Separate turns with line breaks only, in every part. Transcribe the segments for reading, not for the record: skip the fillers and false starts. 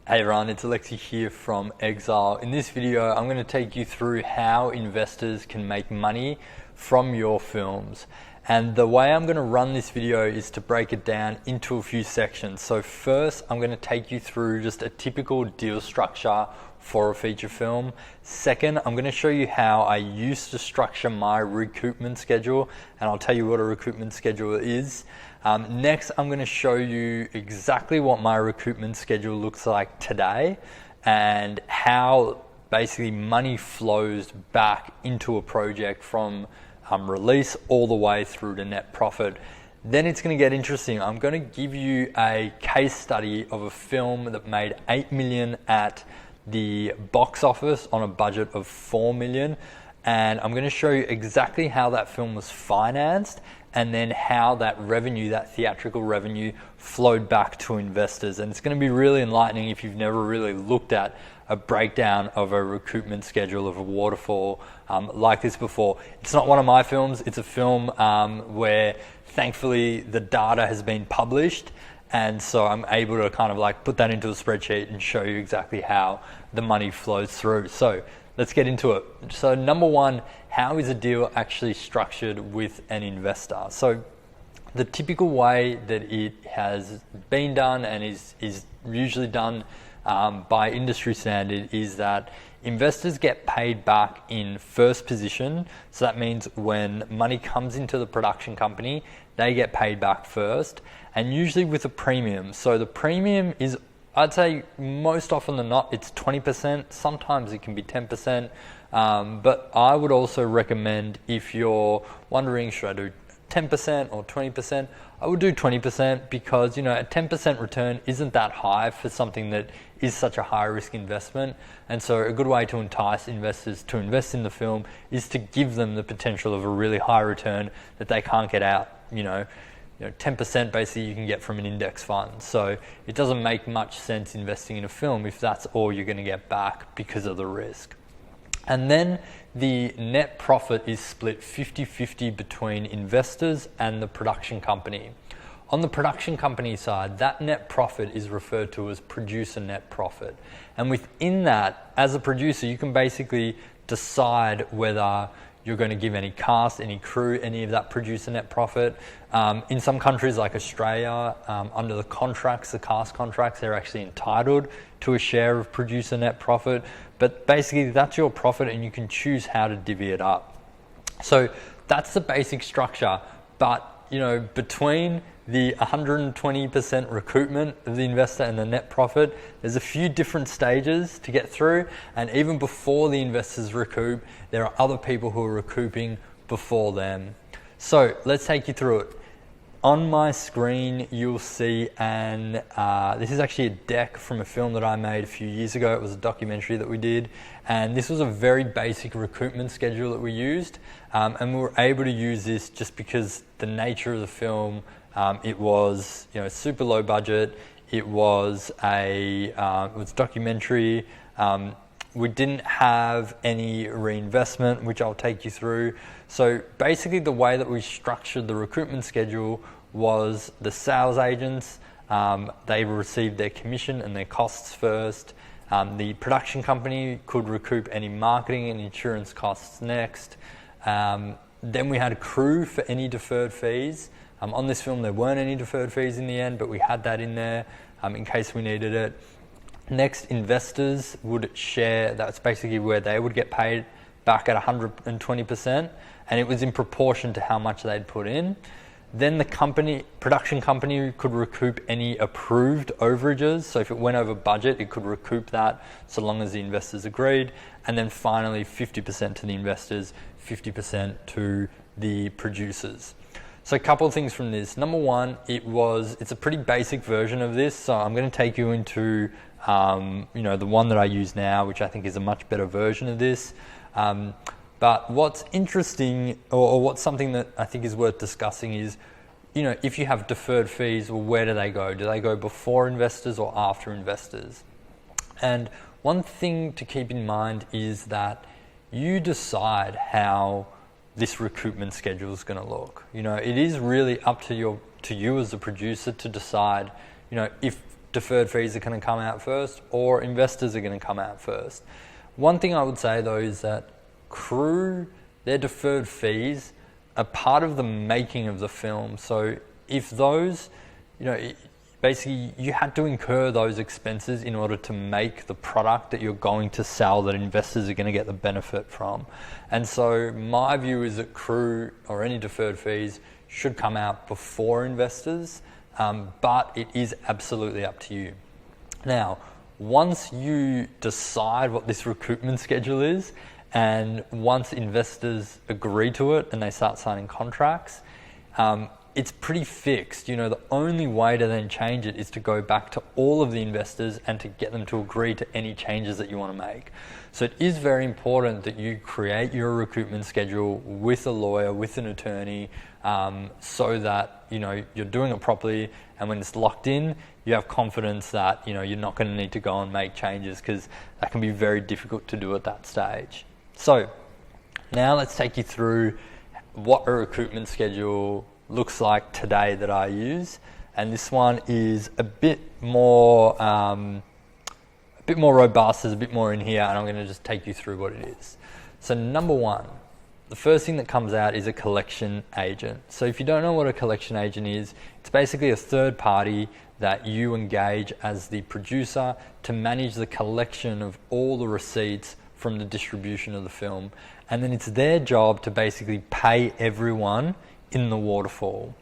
Hey everyone, it's Alexi here from Exile. In this video, I'm going to take you through how investors can make money from your films. And the way I'm going to run this video is to break it down into a few sections. So first, I'm going to take you through just a typical deal structure for a feature film. Second, I'm going to show you how I used to structure my recoupment schedule, and I'll tell you what a recoupment schedule is. Next, I'm going to show you exactly what my recoupment schedule looks like today and how basically money flows back into a project from release all the way through to net profit. Then it's going to get interesting. I'm going to give you a case study of a film that made 8 million at the box office on a budget of 4 million. And I'm going to show you exactly how that film was financed and then how that revenue, that theatrical revenue, flowed back to investors. And it's going to be really enlightening if you've never really looked at a breakdown of a recoupment schedule of a waterfall like this before. It's not one of my films. It's a film where thankfully the data has been published. And so I'm able to kind of like put that into a spreadsheet and show you exactly how the money flows through. So let's get into it. So number one, how is a deal actually structured with an investor? So the typical way that it has been done and is usually done by industry standard is that investors get paid back in first position. So that means when money comes into the production company, they get paid back first, and usually with a premium. So the premium is, I'd say most often than not, it's 20%. Sometimes it can be 10%. But I would also recommend, if you're wondering, should I do 10% or 20%? I would do 20% because, you know, a 10% return isn't that high for something that is such a high risk investment. And so a good way to entice investors to invest in the film is to give them the potential of a really high return that they can't get out, you know, 10% basically you can get from an index fund. So it doesn't make much sense investing in a film if that's all you're going to get back because of the risk. And then the net profit is split 50-50 between investors and the production company. On the production company side, that net profit is referred to as producer net profit. And within that, as a producer, you can basically decide whether you're going to give any cast, any crew, any of that producer net profit. In some countries like Australia, under the contracts, the cast contracts, they're actually entitled to a share of producer net profit. But basically that's your profit and you can choose how to divvy it up. So that's the basic structure. But you know, between the 120% recoupment of the investor and the net profit, there's a few different stages to get through. And even before the investors recoup, there are other people who are recouping before them. So let's take you through it. On my screen, you'll see, and this is actually a deck from a film that I made a few years ago. It was a documentary that we did. And this was a very basic recoupment schedule that we used. And we were able to use this just because the nature of the film, it was, you know, super low budget. It was documentary. We didn't have any reinvestment, which I'll take you through. So basically the way that we structured the recruitment schedule was the sales agents, they received their commission and their costs first. The production company could recoup any marketing and insurance costs next. Then we had a crew for any deferred fees. On this film, there weren't any deferred fees in the end, but we had that in there in case we needed it. Next, investors would share. That's basically where they would get paid back at 120%, and it was in proportion to how much they'd put in. Then the production company could recoup any approved overages. So if it went over budget, it could recoup that so long as the investors agreed. And then finally, 50% to the investors, 50% to the producers. So a couple of things from this. Number one, it's a pretty basic version of this. So I'm going to take you into the one that I use now, which I think is a much better version of this. But what's interesting, or what's something that I think is worth discussing is, you know, if you have deferred fees, well, where do they go? Do they go before investors or after investors? And one thing to keep in mind is that you decide how this recoupment schedule is going to look. You know, it is really up to you as a producer to decide, you know, if deferred fees are going to come out first or investors are going to come out first. One thing I would say though is that crew, their deferred fees are part of the making of the film. So if those, basically you had to incur those expenses in order to make the product that you're going to sell that investors are going to get the benefit from. And so my view is that crew or any deferred fees should come out before investors, but it is absolutely up to you. Now, once you decide what this recoupment schedule is, and once investors agree to it and they start signing contracts, it's pretty fixed. The only way to then change it is to go back to all of the investors and to get them to agree to any changes that you want to make. So it is very important that you create your recoupment schedule with a lawyer, with an attorney, so that you're doing it properly, and when it's locked in, you have confidence that you're not going to need to go and make changes, because that can be very difficult to do at that stage. So now let's take you through what a recoupment schedule looks like today that I use, and this one is a bit more robust. There's a bit more in here, and I'm going to just take you through what it is. So number one, the first thing that comes out is a collection agent. So if you don't know what a collection agent is, it's basically a third party that you engage as the producer to manage the collection of all the receipts from the distribution of the film, and then it's their job to basically pay everyone in the waterfall.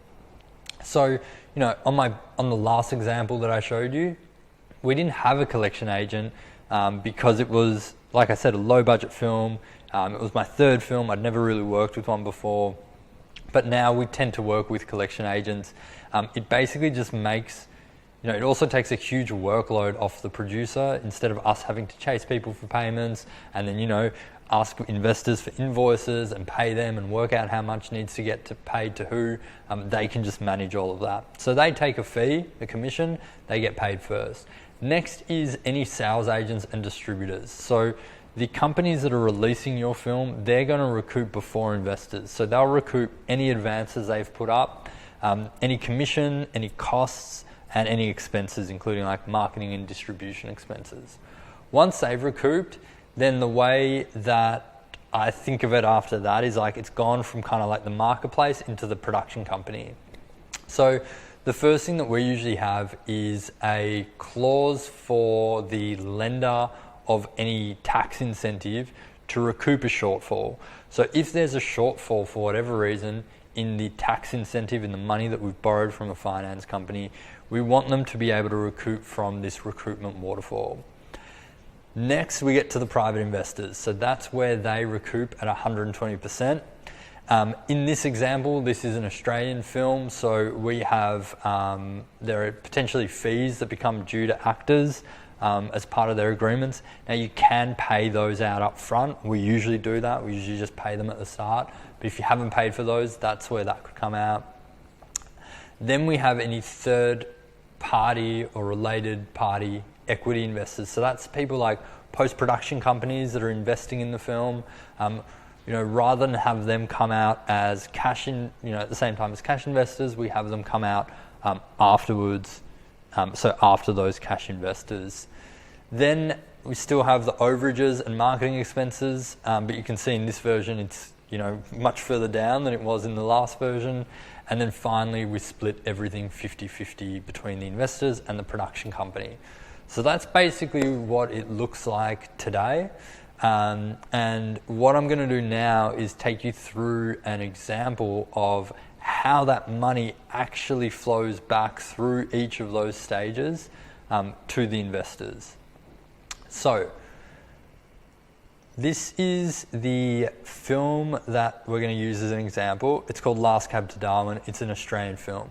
So, on the last example that I showed you, we didn't have a collection agent because it was, like I said, a low budget film. It was my third film. I'd never really worked with one before, but now we tend to work with collection agents. It basically just makes, it also takes a huge workload off the producer. Instead of us having to chase people for payments and then, ask investors for invoices and pay them and work out how much needs to get paid to who, they can just manage all of that. So they take a fee, a commission, they get paid first. Next is any sales agents and distributors. So the companies that are releasing your film, they're going to recoup before investors. So they'll recoup any advances they've put up, any commission, any costs, and any expenses, including like marketing and distribution expenses. Once they've recouped, then the way that I think of it after that is like it's gone from kind of like the marketplace into the production company. So the first thing that we usually have is a clause for the lender of any tax incentive to recoup a shortfall. So if there's a shortfall for whatever reason in the tax incentive, in the money that we've borrowed from a finance company, we want them to be able to recoup from this recoupment waterfall. Next, we get to the private investors. So that's where they recoup at 120%. In this example, this is an Australian film, so we have, there are potentially fees that become due to actors as part of their agreements. Now you can pay those out up front. We usually do that. We usually just pay them at the start. But if you haven't paid for those, that's where that could come out. Then we have any third party or related party equity investors. So that's people like post-production companies that are investing in the film. Rather than have them come out as cash in, at the same time as cash investors, we have them come out afterwards. So after those cash investors. Then we still have the overages and marketing expenses, but you can see in this version it's much further down than it was in the last version. And then finally we split everything 50-50 between the investors and the production company. So that's basically what it looks like today. And what I'm going to do now is take you through an example of how that money actually flows back through each of those stages to the investors. So this is the film that we're going to use as an example. It's called Last Cab to Darwin. It's an Australian film.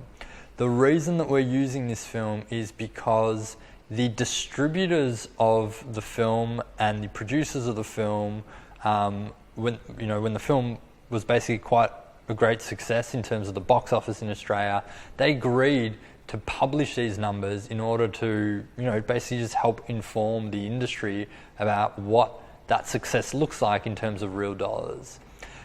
The reason that we're using this film is because the distributors of the film and the producers of the film, when the film was basically quite a great success in terms of the box office in Australia, they agreed to publish these numbers in order to, basically just help inform the industry about what that success looks like in terms of real dollars.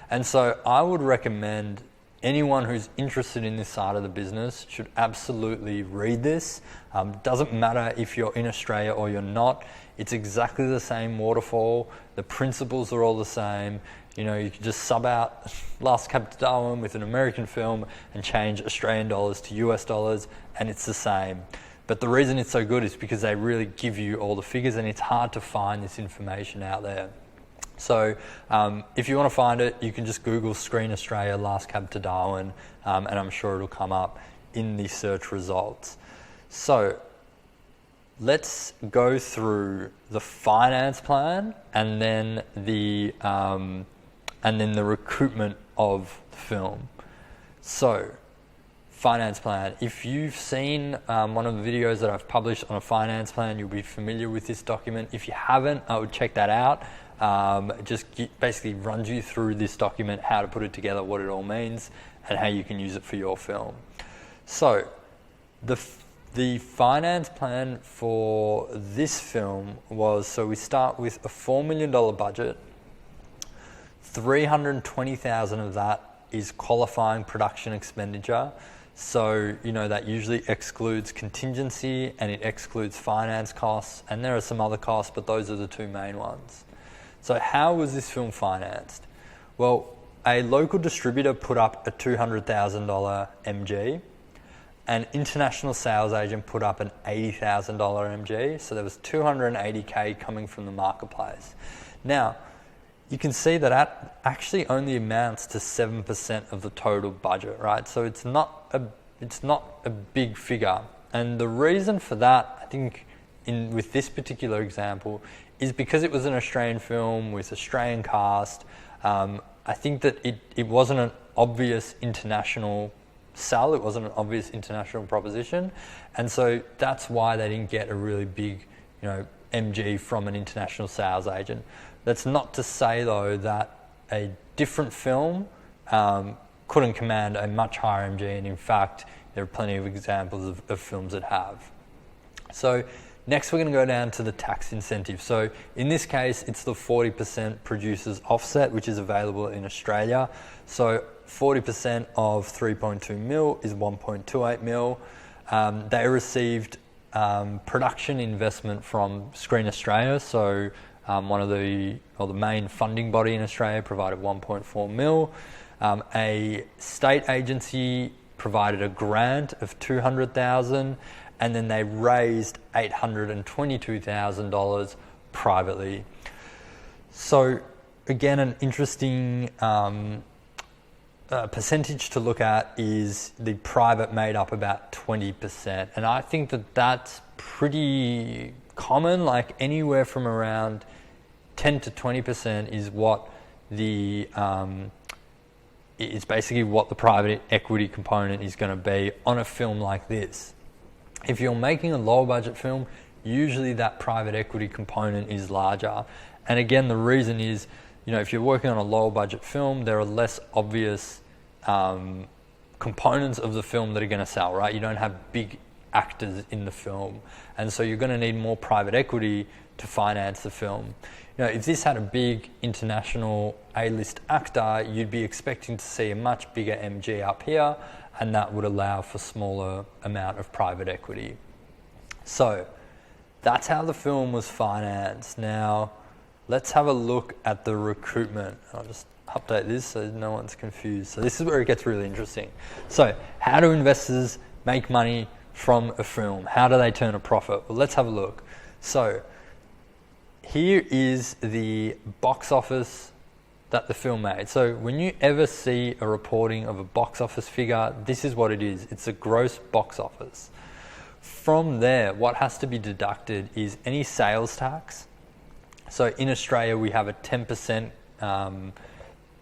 And so I would recommend anyone who's interested in this side of the business should absolutely read this. Doesn't matter if you're in Australia or you're not, it's exactly the same waterfall. The principles are all the same. You know, you can just sub out Last Cab to Darwin with an American film and change Australian dollars to US dollars, and it's the same. But the reason it's so good is because they really give you all the figures, and it's hard to find this information out there. So if you want to find it, you can just Google Screen Australia Last Cab to Darwin, and I'm sure it'll come up in the search results. So let's go through the finance plan and then the recoupment of the film. So, finance plan. If you've seen one of the videos that I've published on a finance plan, you'll be familiar with this document. If you haven't, I would check that out. Basically runs you through this document, how to put it together, what it all means, and how you can use it for your film. So, the finance plan for this film was, so we start with a $4 million budget. 320,000 of that is qualifying production expenditure. So, you know, that usually excludes contingency and it excludes finance costs, and there are some other costs, but those are the two main ones. So how was this film financed? Well, a local distributor put up a $200,000 MG. An international sales agent put up an $80,000 MG. So there was $280K coming from the marketplace. Now, you can see that actually only amounts to 7% of the total budget, right? So it's not a big figure. And the reason for that, I think, with this particular example, is because it was an Australian film with Australian cast. I think that it wasn't an obvious international sell, it wasn't an obvious international proposition, and so that's why they didn't get a really big, you know, MG from an international sales agent. That's not to say though that a different film couldn't command a much higher MG, and in fact there are plenty of examples of films that have. So next we're going to go down to the tax incentive. So in this case it's the 40% producer's offset, which is available in Australia. So 40% of 3.2 mil is 1.28 mil. They received production investment from Screen Australia. So the main funding body in Australia provided 1.4 mil. A state agency provided a grant of 200,000, and then they raised $822,000 privately. So again, an interesting percentage to look at is the private made up about 20%, and I think that that's pretty common. Like anywhere from around 10 to 20% is what it's basically what the private equity component is going to be on a film like this. If you're making a low budget film, usually that private equity component is larger. And again, the reason is, you know, if you're working on a low budget film, there are less obvious components of the film that are going to sell, right? You don't have big actors in the film, and so you're going to need more private equity to finance the film. You know, if this had a big international A-list actor, you'd be expecting to see a much bigger MG up here, and that would allow for smaller amount of private equity. So that's how the film was financed. Now let's have a look at the recoupment. I'll just update this so no one's confused. So this is where it gets really interesting. So how do investors make money from a film? How do they turn a profit? Well, let's have a look. So here is the box office that the film made. So when you ever see a reporting of a box office figure, this is what it is. It's a gross box office. From there, what has to be deducted is any sales tax. So in Australia, we have a 10%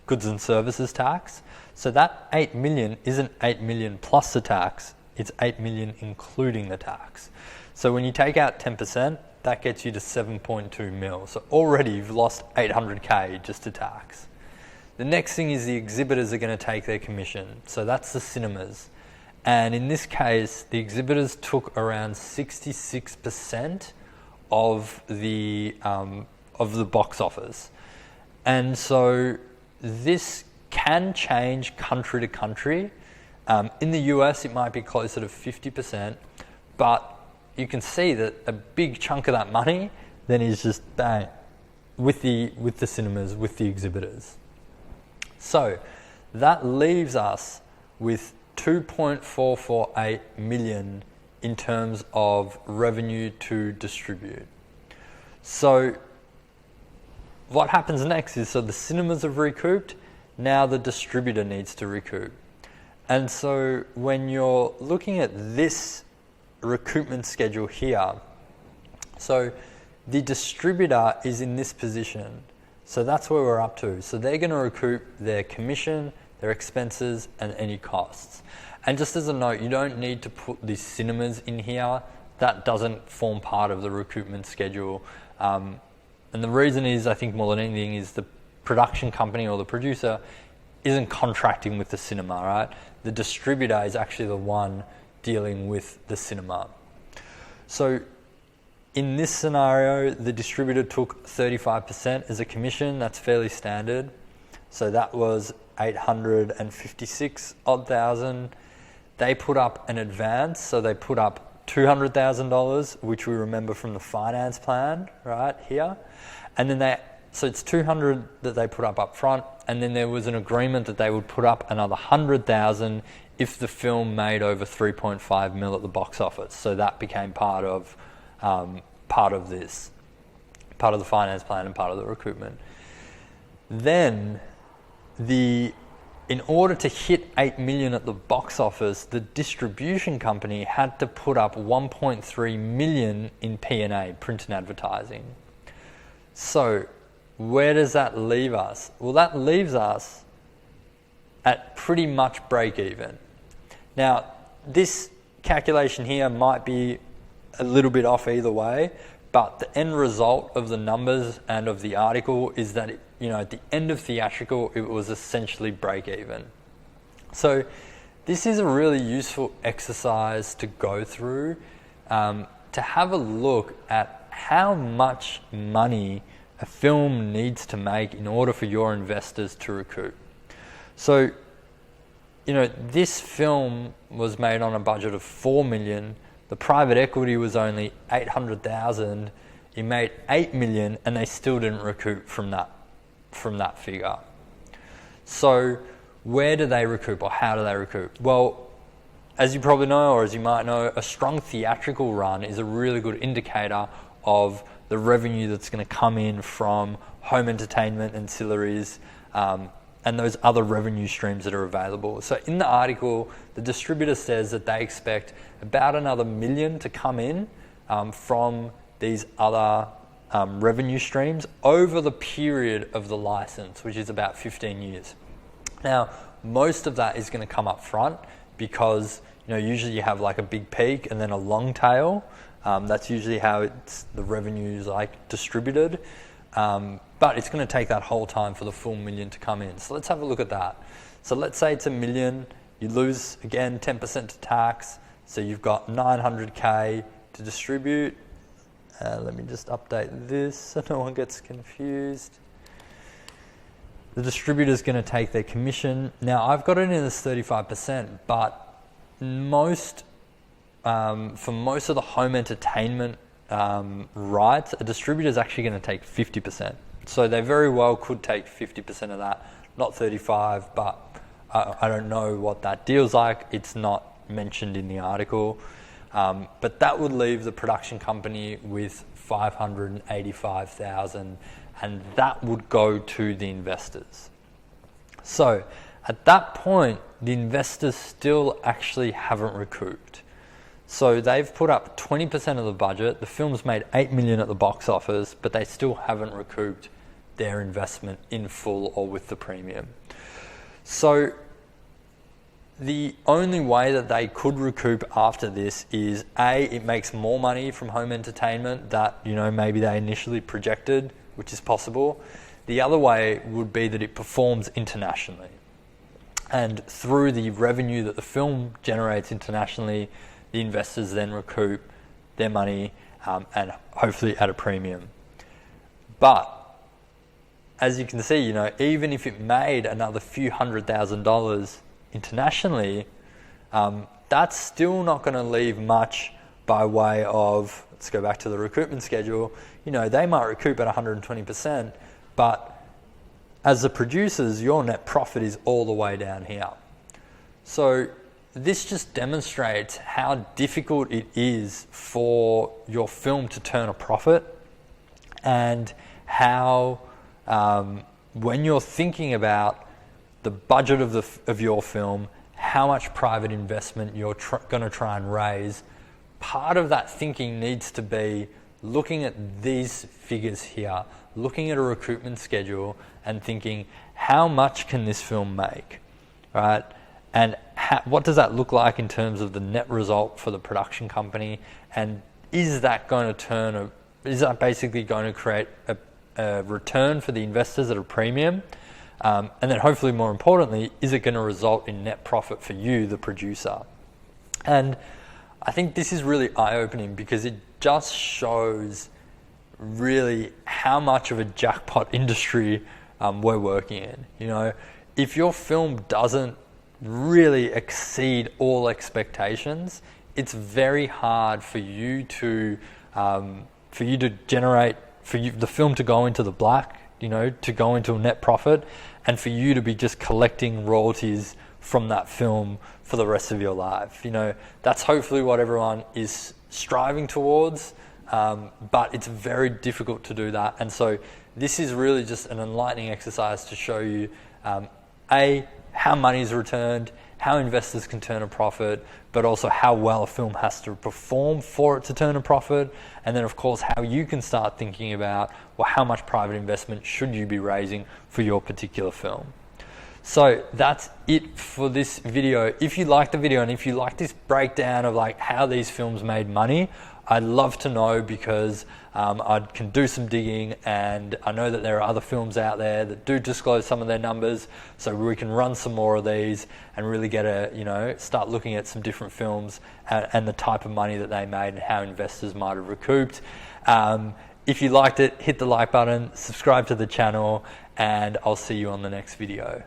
goods and services tax. So that 8 million isn't 8 million plus the tax, it's 8 million including the tax. So when you take out 10%, that gets you to 7.2 mil. So already you've lost 800K just to tax. The next thing is the exhibitors are going to take their commission. So that's the cinemas. And in this case, the exhibitors took around 66% of the box office. And so this can change country to country. In the US, it might be closer to 50%, but you can see that a big chunk of that money then is just bang with the cinemas, with the exhibitors. So that leaves us with 2.448 million in terms of revenue to distribute. So what happens next is, so the cinemas have recouped, now the distributor needs to recoup. And so when you're looking at this recoupment schedule here, so the distributor is in this position. So that's where we're up to. So they're going to recoup their commission, their expenses, and any costs. And just as a note, you don't need to put the cinemas in here. That doesn't form part of the recoupment schedule. And the reason is, I think more than anything, is the production company or the producer isn't contracting with the cinema, right? The distributor is actually the one dealing with the cinema. So in this scenario, the distributor took 35% as a commission. That's fairly standard. So that was 856 odd thousand. They put up an advance, so they put up $200,000, which we remember from the finance plan right here. And then so it's 200 that they put up front, and then there was an agreement that they would put up another 100,000 if the film made over 3.5 mil at the box office. So that became part of this, part of the finance plan and part of the recoupment. Then in order to hit 8 million at the box office, the distribution company had to put up 1.3 million in P&A, print and advertising. So where does that leave us? Well, that leaves us at pretty much break even. Now, this calculation here might be a little bit off either way, but the end result of the numbers and of the article is that at the end of theatrical, it was essentially break even. So this is a really useful exercise to go through, to have a look at how much money a film needs to make in order for your investors to recoup. So, this film was made on a budget of 4 million. The private equity was only 800,000. It made 8 million, and they still didn't recoup from that figure. So where do they recoup, or how do they recoup? Well, as you probably know, or as you might know, a strong theatrical run is a really good indicator of the revenue that's going to come in from home entertainment, ancillaries, and those other revenue streams that are available. So in the article, the distributor says that they expect about another $1 million to come in from these other revenue streams over the period of the license, which is about 15 years. Now, most of that is going to come up front because usually you have like a big peak and then a long tail. That's usually how the revenue is distributed. But it's going to take that whole time for the full $1 million to come in. So let's have a look at that. So let's say it's $1 million. You lose, again, 10% to tax. So you've got 900K to distribute. Let me just update this so no one gets confused. The distributor's going to take their commission. Now, I've got it in as 35%, but for most of the home entertainment rights, a distributor is actually going to take 50%. So they very well could take 50% of that, not 35, but I don't know what that deal's like. It's not mentioned in the article. But that would leave the production company with 585,000, and that would go to the investors. So at that point, the investors still actually haven't recouped. So they've put up 20% of the budget. The film's made 8 million at the box office, but they still haven't recouped their investment in full or with the premium. So the only way that they could recoup after this is A, it makes more money from home entertainment that maybe they initially projected, which is possible. The other way would be that it performs internationally. And through the revenue that the film generates internationally, the investors then recoup their money and hopefully at a premium. But as you can see, you know, even if it made another few $100,000 internationally, that's still not going to leave much by way of, let's go back to the recoupment schedule, you know, they might recoup at 120%, but as the producers, your net profit is all the way down here. So this just demonstrates how difficult it is for your film to turn a profit, and how when you're thinking about the budget of your film, how much private investment you're going to try and raise, part of that thinking needs to be looking at these figures here, looking at a recoupment schedule and thinking, how much can this film make, right? And what does that look like in terms of the net result for the production company? And is that going to is that basically going to create a return for the investors at a premium? And then hopefully more importantly, is it going to result in net profit for you, the producer? And I think this is really eye-opening, because it just shows really how much of a jackpot industry we're working in. You know, if your film doesn't really exceed all expectations, it's very hard for you to generate, the film to go into the black, you know, to go into a net profit, and for you to be just collecting royalties from that film for the rest of your life. You know, that's hopefully what everyone is striving towards, but it's very difficult to do that. And so this is really just an enlightening exercise to show you, how money is returned, how investors can turn a profit, but also how well a film has to perform for it to turn a profit. And then of course, how you can start thinking about, well, how much private investment should you be raising for your particular film? So that's it for this video. If you like the video and if you like this breakdown of like how these films made money, I'd love to know, because I can do some digging, and I know that there are other films out there that do disclose some of their numbers, so we can run some more of these and really get start looking at some different films and the type of money that they made and how investors might have recouped. If you liked it, hit the like button, subscribe to the channel, and I'll see you on the next video.